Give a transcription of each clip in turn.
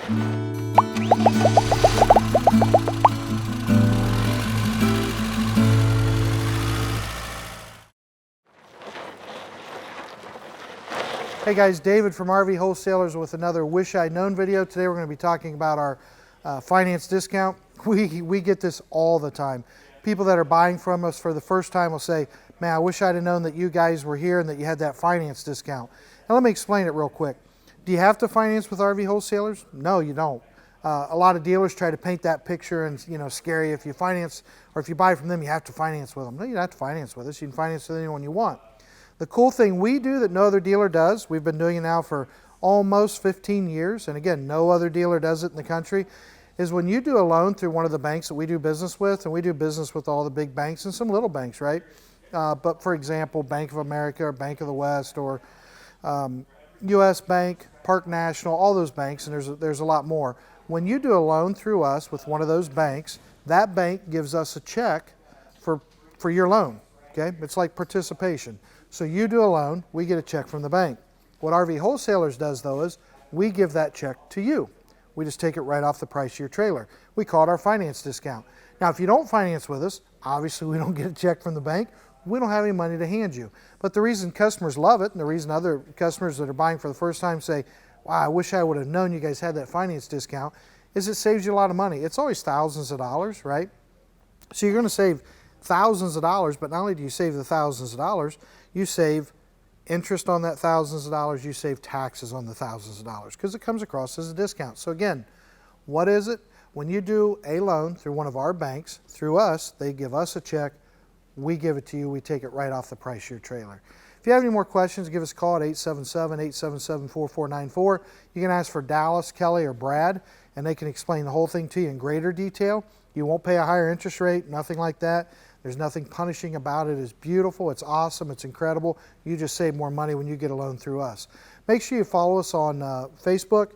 Hey guys, David from RV Wholesalers with another Wish I'd Known video. Today we're going to be talking about our finance discount. We get this all the time. People that are buying from us for the first time will say, man, I wish I'd have known that you guys were here and that you had that finance discount. Now let me explain it real quick. Do you have to finance with RV Wholesalers? No, you don't. A lot of dealers try to paint that picture and scare you. If you finance or if you buy from them, you have to finance with them. No, you don't have to finance with us. You can finance with anyone you want. The cool thing we do that no other dealer does, we've been doing it now for almost 15 years, and again, no other dealer does it in the country, is when you do a loan through one of the banks that we do business with, and we do business with all the big banks and some little banks, right? But for example, Bank of America or Bank of the West or U.S. Bank, Park National, all those banks, and there's a lot more. When you do a loan through us with one of those banks, that bank gives us a check for your loan, okay? It's like participation. So you do a loan, we get a check from the bank. What RV Wholesalers does though is we give that check to you. We just take it right off the price of your trailer. We call it our finance discount. Now if you don't finance with us, obviously we don't get a check from the bank. We don't have any money to hand you. But the reason customers love it and the reason other customers that are buying for the first time say, wow, I wish I would have known you guys had that finance discount, is it saves you a lot of money. It's always thousands of dollars, right? So you're going to save thousands of dollars, but not only do you save the thousands of dollars, you save interest on that thousands of dollars, you save taxes on the thousands of dollars because it comes across as a discount. So again, what is it? When you do a loan through one of our banks, through us, they give us a check, we give it to you, we take it right off the price of your trailer. If you have any more questions, give us a call at 877-877-4494. You can ask for Dallas, Kelly, or Brad, and they can explain the whole thing to you in greater detail. You won't pay a higher interest rate, nothing like that. There's nothing punishing about it. It's beautiful, it's awesome, it's incredible. You just save more money when you get a loan through us. Make sure you follow us on Facebook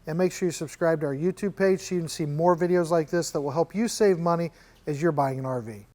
and make sure you subscribe to our YouTube page so you can see more videos like this that will help you save money as you're buying an RV.